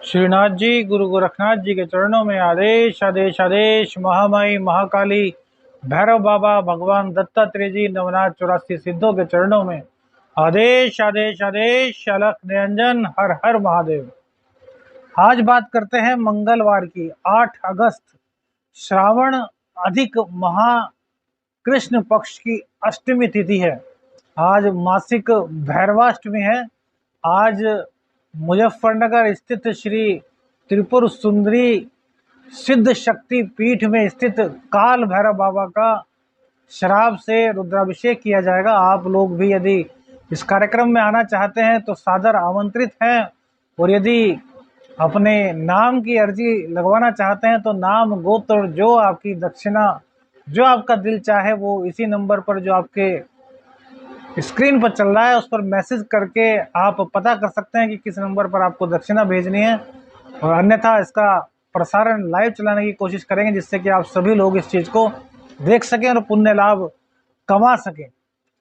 श्रीनाथ जी, गुरु गोरखनाथ जी के चरणों में आदेश आदेश आदेश। महामाई महाकाली भैरव बाबा भगवान दत्तात्रेय जी नवनाथ 84 सिद्धों के चरणों में आदेश आदेश आदेश। अलख निरंजन हर हर महादेव। आज बात करते हैं मंगलवार की 8 अगस्त श्रावण अधिक महा कृष्ण पक्ष की अष्टमी तिथि है। आज मासिक भैरवाष्टमी है। आज मुजफ्फरनगर स्थित श्री त्रिपुर सुंदरी सिद्ध शक्ति पीठ में स्थित काल भैरव बाबा का शराब से रुद्राभिषेक किया जाएगा। आप लोग भी यदि इस कार्यक्रम में आना चाहते हैं तो सादर आमंत्रित हैं। और यदि अपने नाम की अर्जी लगवाना चाहते हैं तो नाम गोत्र जो आपकी दक्षिणा जो आपका दिल चाहे वो इसी नंबर पर जो आपके स्क्रीन पर चल रहा है उस पर मैसेज करके आप पता कर सकते हैं कि किस नंबर पर आपको दक्षिणा भेजनी है। और अन्यथा इसका प्रसारण लाइव चलाने की कोशिश करेंगे जिससे कि आप सभी लोग इस चीज़ को देख सकें और पुण्य लाभ कमा सकें।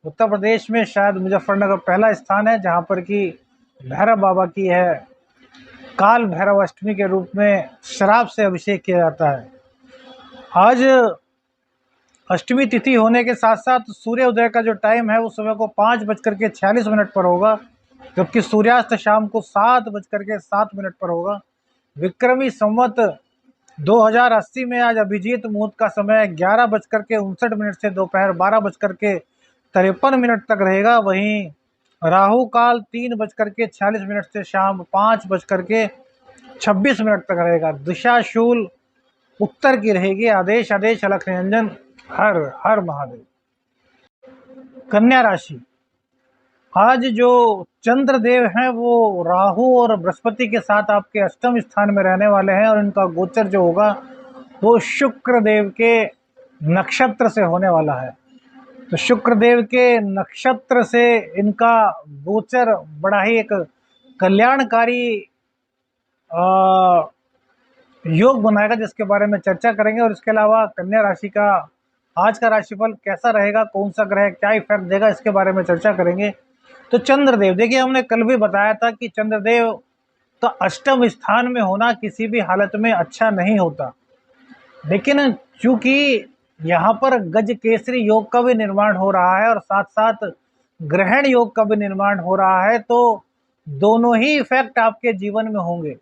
उत्तर प्रदेश में शायद मुजफ्फरनगर पहला स्थान है जहां पर कि भैरव बाबा की है काल भैरव अष्टमी के रूप में शराब से अभिषेक किया जाता है। आज अष्टमी तिथि होने के साथ साथ सूर्य उदय का जो टाइम है वो सुबह को 5:46 पर होगा, जबकि सूर्यास्त शाम को 7:07 पर होगा। विक्रमी संवत 2080 में आज अभिजीत मुहूर्त का समय 11:59 से दोपहर 12:53 तक रहेगा। वहीं राहु काल 3:46 से शाम 5:26 तक रहेगा। दिशा शूल उत्तर की रहेगी। आदेश आदेश। अलख निरंजन हर हर महादेव। कन्या राशि, आज जो चंद्रदेव हैं वो राहु और बृहस्पति के साथ आपके अष्टम स्थान में रहने वाले हैं और इनका गोचर जो होगा वो शुक्र देव के नक्षत्र से होने वाला है। तो शुक्र देव के नक्षत्र से इनका गोचर बड़ा ही एक कल्याणकारी योग बनाएगा जिसके बारे में चर्चा करेंगे। और इसके अलावा कन्या राशि का आज का राशिफल कैसा रहेगा, कौन सा ग्रह क्या इफेक्ट देगा, इसके बारे में चर्चा करेंगे। तो चंद्रदेव, देखिए हमने कल भी बताया था कि चंद्रदेव तो अष्टम स्थान में होना किसी भी हालत में अच्छा नहीं होता, लेकिन चूंकि यहाँ पर गज केसरी योग का भी निर्माण हो रहा है और साथ साथ ग्रहण योग का भी निर्माण हो रहा है, तो दोनों ही इफेक्ट आपके जीवन में होंगे।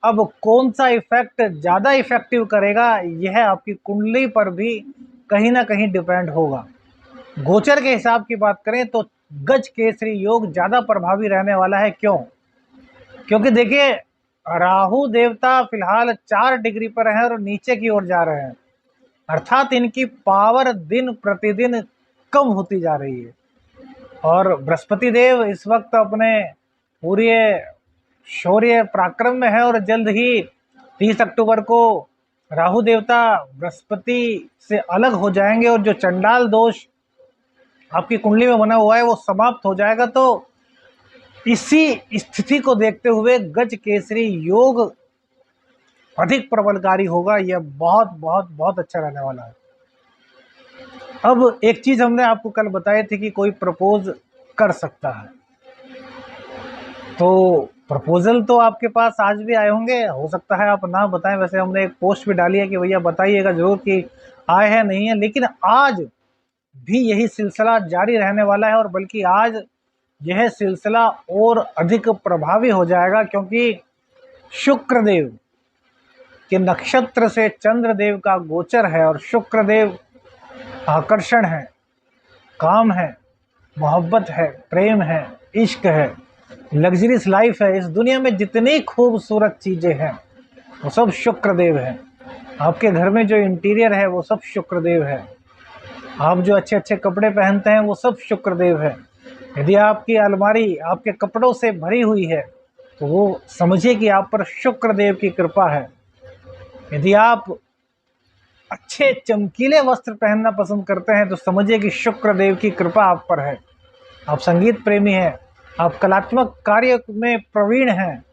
अब कौन सा इफेक्ट ज़्यादा इफेक्टिव करेगा यह आपकी कुंडली पर भी कहीं ना कहीं डिपेंड होगा। गोचर के हिसाब की बात करें तो गज केसरी योग ज़्यादा प्रभावी रहने वाला है। क्यों? क्योंकि देखिए राहु देवता फिलहाल 4 डिग्री पर है और नीचे की ओर जा रहे हैं, अर्थात इनकी पावर दिन प्रतिदिन कम होती जा रही है। और बृहस्पति देव इस वक्त अपने पूरे शौर्य पराक्रम में है और जल्द ही 30 अक्टूबर को राहु देवता बृहस्पति से अलग हो जाएंगे और जो चंडाल दोष आपकी कुंडली में बना हुआ है वो समाप्त हो जाएगा। तो इसी स्थिति को देखते हुए गज केसरी योग अधिक प्रबलकारी होगा। यह बहुत बहुत बहुत अच्छा रहने वाला है। अब एक चीज हमने आपको कल बताई थी कि कोई प्रपोज कर सकता है, तो प्रपोजल तो आपके पास आज भी आए होंगे, हो सकता है आप ना बताएं। वैसे हमने एक पोस्ट भी डाली है कि भैया बताइएगा जरूर कि आए हैं नहीं है, लेकिन आज भी यही सिलसिला जारी रहने वाला है और बल्कि आज यह सिलसिला और अधिक प्रभावी हो जाएगा क्योंकि शुक्रदेव के नक्षत्र से चंद्रदेव का गोचर है और शुक्रदेव आकर्षण है, काम है, मोहब्बत है, प्रेम है, इश्क है, लग्जरियस लाइफ है। इस दुनिया में जितनी खूबसूरत चीज़ें हैं वो सब शुक्रदेव हैं। आपके घर में जो इंटीरियर है वो सब शुक्रदेव है। आप जो अच्छे अच्छे कपड़े पहनते हैं वो सब शुक्रदेव है। यदि आपकी अलमारी आपके कपड़ों से भरी हुई है तो वो समझिए कि आप पर शुक्रदेव की कृपा है। यदि आप अच्छे चमकीले वस्त्र पहनना पसंद करते हैं तो समझिए कि शुक्रदेव की कृपा आप पर है। आप संगीत प्रेमी हैं, आप कलात्मक कार्य में प्रवीण हैं,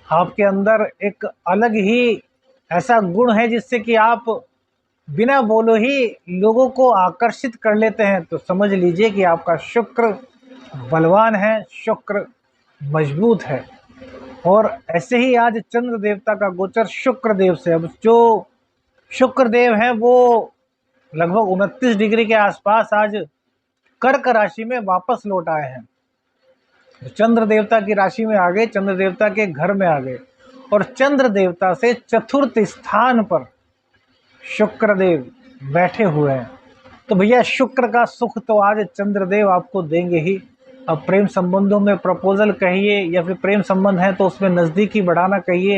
आपके अंदर एक अलग ही ऐसा गुण है जिससे कि आप बिना बोलो ही लोगों को आकर्षित कर लेते हैं, तो समझ लीजिए कि आपका शुक्र बलवान है, शुक्र मजबूत है। और ऐसे ही आज चंद्र देवता का गोचर शुक्र देव से, अब जो शुक्र देव है वो लगभग 29 डिग्री के आसपास आज कर्क राशि में वापस लौट आए हैं। चंद्र देवता की राशि में आ गए, चंद्र देवता के घर में आ गए, और चंद्र देवता से चतुर्थ स्थान पर शुक्र देव बैठे हुए हैं। तो भैया शुक्र का सुख तो आज चंद्रदेव आपको देंगे ही। अब प्रेम संबंधों में प्रपोजल कहिए, या फिर प्रेम संबंध है तो उसमें नज़दीकी बढ़ाना कहिए,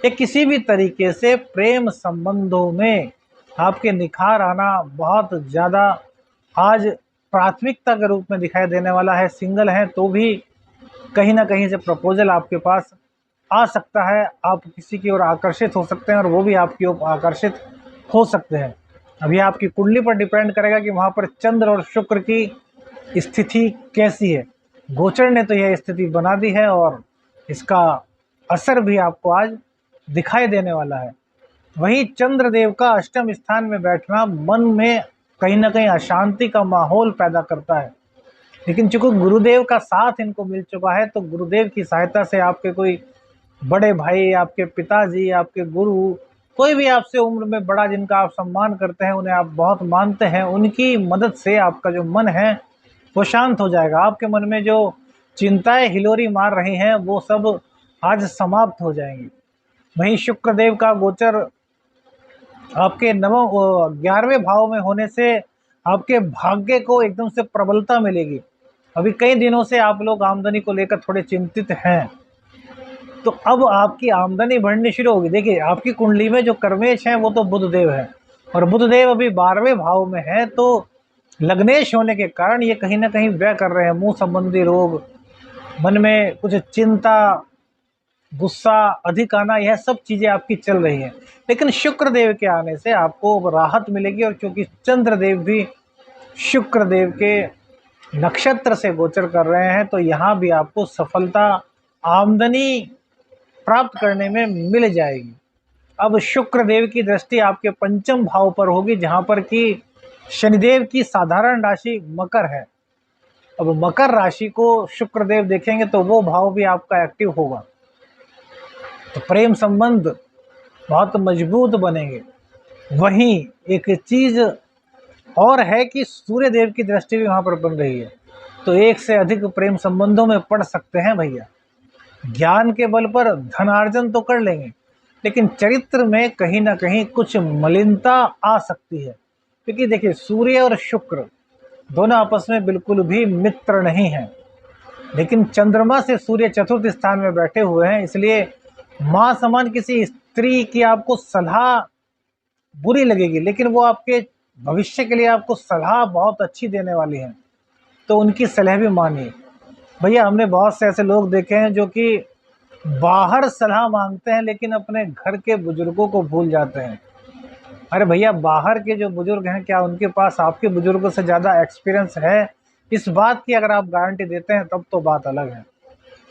या किसी भी तरीके से प्रेम संबंधों में आपके निखार आना बहुत ज़्यादा आज प्राथमिकता के रूप में दिखाई देने वाला है। सिंगल हैं तो भी कहीं ना कहीं से प्रपोजल आपके पास आ सकता है, आप किसी की ओर आकर्षित हो सकते हैं और वो भी आपकी ओर आकर्षित हो सकते हैं। अभी आपकी कुंडली पर डिपेंड करेगा कि वहाँ पर चंद्र और शुक्र की स्थिति कैसी है। गोचर ने तो यह स्थिति बना दी है और इसका असर भी आपको आज दिखाई देने वाला है। वहीं चंद्रदेव का अष्टम स्थान में बैठना मन में कहीं ना कहीं अशांति का माहौल पैदा करता है, लेकिन चूंकि गुरुदेव का साथ इनको मिल चुका है तो गुरुदेव की सहायता से आपके कोई बड़े भाई, आपके पिताजी, आपके गुरु, कोई भी आपसे उम्र में बड़ा जिनका आप सम्मान करते हैं, उन्हें आप बहुत मानते हैं, उनकी मदद से आपका जो मन है वो शांत हो जाएगा। आपके मन में जो चिंताएं हिलोरी मार रही हैं वो सब आज समाप्त हो जाएंगी। वहीं शुक्रदेव का गोचर आपके 11वें भाव में होने से आपके भाग्य को एकदम से प्रबलता मिलेगी। अभी कई दिनों से आप लोग आमदनी को लेकर थोड़े चिंतित हैं, तो अब आपकी आमदनी बढ़नी शुरू होगी। देखिए आपकी कुंडली में जो कर्मेश है वो तो बुधदेव है, और बुधदेव अभी 12वें भाव में है, तो लग्नेश होने के कारण ये कहीं ना कहीं व्यय कर रहे हैं। मुंह संबंधी रोग, मन में कुछ चिंता, गुस्सा अधिक आना, यह सब चीज़ें आपकी चल रही हैं। लेकिन शुक्र देव के आने से आपको राहत मिलेगी, और क्योंकि चंद्रदेव भी शुक्र देव के नक्षत्र से गोचर कर रहे हैं तो यहाँ भी आपको सफलता, आमदनी प्राप्त करने में मिल जाएगी। अब शुक्र देव की दृष्टि आपके पंचम भाव पर होगी, जहाँ पर कि शनिदेव की साधारण राशि मकर है। अब मकर राशि को शुक्र देव देखेंगे तो वो भाव भी आपका एक्टिव होगा, तो प्रेम संबंध बहुत मजबूत बनेंगे। वहीं एक चीज और है कि सूर्य देव की दृष्टि भी वहां पर बन रही है, तो एक से अधिक प्रेम संबंधों में पड़ सकते हैं भैया। ज्ञान के बल पर धनार्जन तो कर लेंगे, लेकिन चरित्र में कहीं ना कहीं कुछ मलिनता आ सकती है, क्योंकि देखिए सूर्य और शुक्र दोनों आपस में बिल्कुल भी मित्र नहीं हैं। लेकिन चंद्रमा से सूर्य चतुर्थ स्थान में बैठे हुए हैं, इसलिए माँ समान किसी स्त्री की आपको सलाह बुरी लगेगी, लेकिन वो आपके भविष्य के लिए आपको सलाह बहुत अच्छी देने वाली है, तो उनकी सलाह भी मानिए। भैया हमने बहुत से ऐसे लोग देखे हैं जो कि बाहर सलाह मांगते हैं लेकिन अपने घर के बुजुर्गों को भूल जाते हैं। अरे भैया बाहर के जो बुजुर्ग हैं, क्या उनके पास आपके बुजुर्गों से ज़्यादा एक्सपीरियंस है? इस बात की अगर आप गारंटी देते हैं तब तो बात अलग है।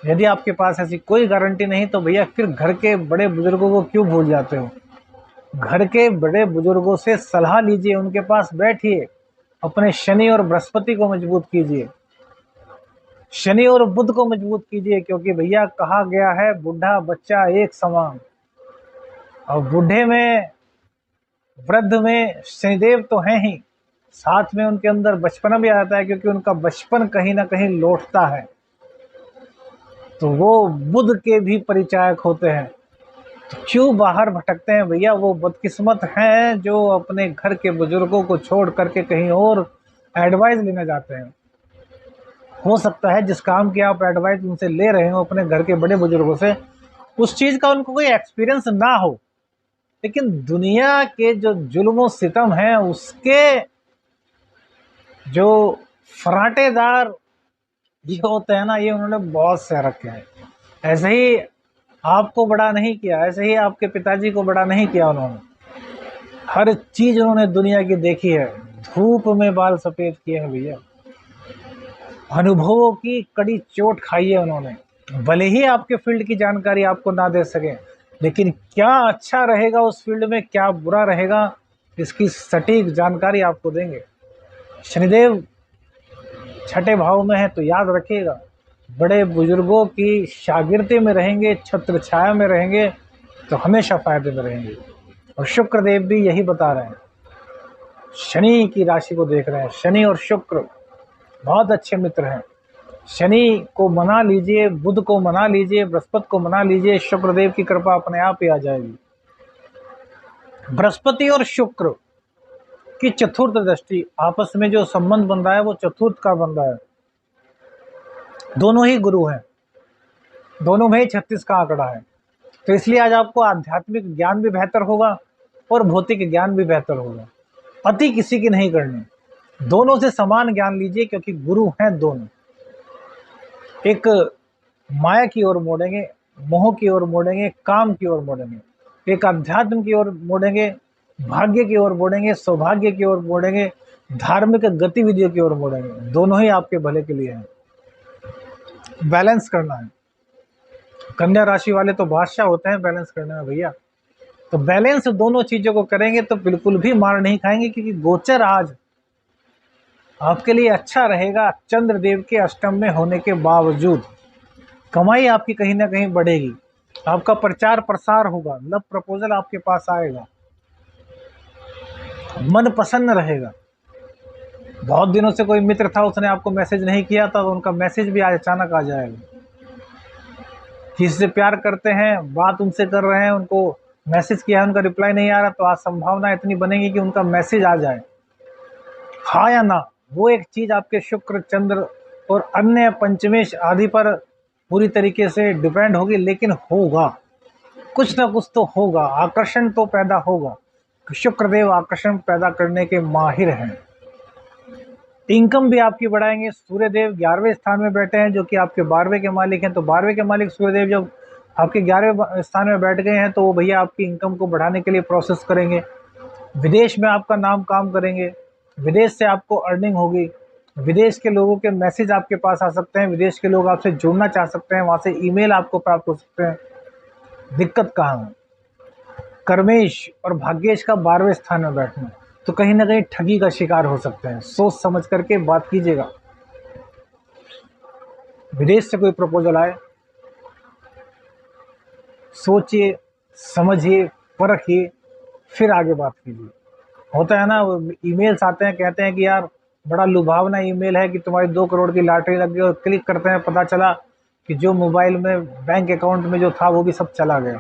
यदि आपके पास ऐसी कोई गारंटी नहीं तो भैया फिर घर के बड़े बुजुर्गों को क्यों भूल जाते हो? घर के बड़े बुजुर्गों से सलाह लीजिए, उनके पास बैठिए, अपने शनि और बृहस्पति को मजबूत कीजिए, शनि और बुध को मजबूत कीजिए, क्योंकि भैया कहा गया है बूढ़ा बच्चा एक समान। और बूढ़े में, वृद्ध में शनिदेव तो हैं ही, साथ में उनके अंदर बचपना भी आता है, क्योंकि उनका बचपन कहीं ना कहीं लौटता है, तो वो बुध के भी परिचायक होते हैं। तो क्यों बाहर भटकते हैं भैया? वो बदकिस्मत हैं जो अपने घर के बुजुर्गों को छोड़ करके कहीं और एडवाइस लेने जाते हैं। हो सकता है जिस काम की आप एडवाइस उनसे ले रहे हो अपने घर के बड़े बुजुर्गों से, उस चीज़ का उनको कोई एक्सपीरियंस ना हो, लेकिन दुनिया के जो जुल्म सितम हैं उसके जो फराटेदार ये होते हैं ना, ये उन्होंने बहुत सह रखे हैं। ऐसे ही आपको बड़ा नहीं किया, ऐसे ही आपके पिताजी को बड़ा नहीं किया उन्होंने। हर चीज़ उन्होंने दुनिया की देखी है, धूप में बाल सफ़ेद किए हैं भैया, अनुभवों की कड़ी चोट खाई है उन्होंने। भले ही आपके फील्ड की जानकारी आपको ना दे सके, लेकिन क्या अच्छा रहेगा उस फील्ड में, क्या बुरा रहेगा, इसकी सटीक जानकारी आपको देंगे। शनिदेव छठे भाव में है तो याद रखिएगा, बड़े बुजुर्गों की शागिर्दी में रहेंगे, छत्र छाया में रहेंगे, तो हमेशा फायदे में रहेंगे। और शुक्र देव भी यही बता रहे हैं, शनि की राशि को देख रहे हैं। शनि और शुक्र बहुत अच्छे मित्र हैं। शनि को मना लीजिए, बुध को मना लीजिए, बृहस्पति को मना लीजिए, शुक्रदेव की कृपा अपने आप ही आ जाएगी। बृहस्पति और शुक्र की चतुर्थ दृष्टि, आपस में जो संबंध बन रहा है वो चतुर्थ का बन रहा है। दोनों ही गुरु हैं, दोनों में ही 36 का आंकड़ा है। तो इसलिए आज आपको आध्यात्मिक ज्ञान भी बेहतर होगा और भौतिक ज्ञान भी बेहतर होगा। अति किसी की नहीं करनी, दोनों से समान ज्ञान लीजिए, क्योंकि गुरु हैं दोनों। एक माया की ओर मोड़ेंगे, मोह की ओर मोड़ेंगे, काम की ओर मोड़ेंगे। एक अध्यात्म की ओर मोड़ेंगे, भाग्य की ओर मोड़ेंगे, सौभाग्य की ओर मोड़ेंगे, धार्मिक गतिविधियों की ओर मोड़ेंगे। दोनों ही आपके भले के लिए हैं। बैलेंस करना है। कन्या राशि वाले तो बादशाह होते हैं बैलेंस करने में भैया। तो बैलेंस दोनों चीजों को करेंगे तो बिल्कुल भी मार नहीं खाएंगे, क्योंकि गोचर आज आपके लिए अच्छा रहेगा। चंद्रदेव के अष्टम में होने के बावजूद कमाई आपकी कहीं ना कहीं बढ़ेगी, आपका प्रचार प्रसार होगा, लव प्रपोजल आपके पास आएगा, मन प्रसन्न रहेगा। बहुत दिनों से कोई मित्र था, उसने आपको मैसेज नहीं किया था, तो उनका मैसेज भी आज अचानक आ जाएगा। किसी से प्यार करते हैं, बात उनसे कर रहे हैं, उनको मैसेज किया है, उनका रिप्लाई नहीं आ रहा, तो आज संभावना इतनी बनेगी कि उनका मैसेज आ जाए, हाँ या ना। वो एक चीज आपके शुक्र, चंद्र और अन्य पंचमेश आदि पर पूरी तरीके से डिपेंड होगी, लेकिन होगा, कुछ ना कुछ तो होगा, आकर्षण तो पैदा होगा। शुक्रदेव आकर्षण पैदा करने के माहिर हैं। इनकम भी आपकी बढ़ाएंगे। सूर्यदेव 11वें स्थान में बैठे हैं, जो कि आपके 12वें के मालिक हैं। तो 12वें के मालिक सूर्यदेव जब आपके 11वें स्थान में बैठ गए हैं, तो वो भैया आपकी इनकम को बढ़ाने के लिए प्रोसेस करेंगे। विदेश में आपका नाम काम करेंगे, विदेश से आपको अर्निंग होगी, विदेश के लोगों के मैसेज आपके पास आ सकते हैं, विदेश के लोग आपसे जुड़ना चाह सकते हैं, वहाँ से ईमेल आपको प्राप्त हो सकते हैं। दिक्कत कहाँ है? कर्मेश और भाग्येश का 12वें स्थान में बैठना, तो कहीं ना कहीं ठगी का शिकार हो सकते हैं। सोच समझ करके बात कीजिएगा। विदेश से कोई प्रपोजल आए, सोचिए, समझिए, परखिए, फिर आगे बात कीजिए। होता है ना, वो ईमेल्स आते हैं, कहते हैं कि यार बड़ा लुभावना ईमेल है कि तुम्हारी 2 करोड़ की लॉटरी लग गई, और क्लिक करते हैं, पता चला कि जो मोबाइल में बैंक अकाउंट में जो था वो भी सब चला गया।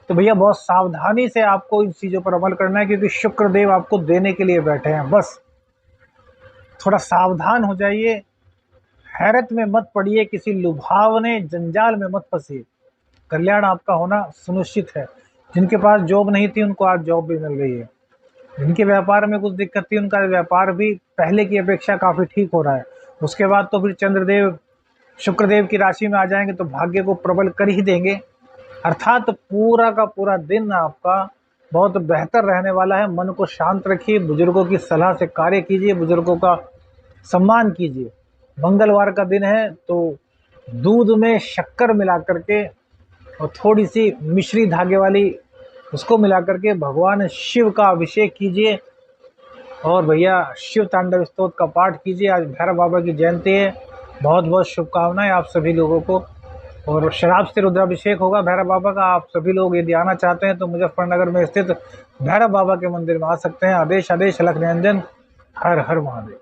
तो भैया बहुत सावधानी से आपको इन चीज़ों पर अमल करना है, क्योंकि शुक्रदेव आपको देने के लिए बैठे हैं। बस थोड़ा सावधान हो जाइए, हैरत में मत पड़िए, किसी लुभावने जंजाल में मत फंसिए। कल्याण आपका होना सुनिश्चित है। जिनके पास जॉब नहीं थी, उनको आज जॉब भी मिल गई है। जिनके व्यापार में कुछ दिक्कत थी, उनका व्यापार भी पहले की अपेक्षा काफ़ी ठीक हो रहा है। उसके बाद तो फिर चंद्रदेव शुक्रदेव की राशि में आ जाएंगे, तो भाग्य को प्रबल कर ही देंगे। अर्थात पूरा का पूरा दिन आपका बहुत बेहतर रहने वाला है। मन को शांत रखिए, बुजुर्गों की सलाह से कार्य कीजिए, बुजुर्गों का सम्मान कीजिए। मंगलवार का दिन है, तो दूध में शक्कर मिला करके और थोड़ी सी मिश्री धागे वाली उसको मिला करके भगवान शिव का अभिषेक कीजिए, और भैया शिव तांडव स्तोत्र का पाठ कीजिए। आज भैरव बाबा की जयंती है। बहुत बहुत शुभकामनाएं आप सभी लोगों को। और शराब से रुद्राभिषेक होगा भैरव बाबा का। आप सभी लोग यदि आना चाहते हैं तो मुजफ्फरनगर में स्थित भैरव बाबा के मंदिर में आ सकते हैं। आदेश आदेश अलख निरंजन। हर हर महादेव।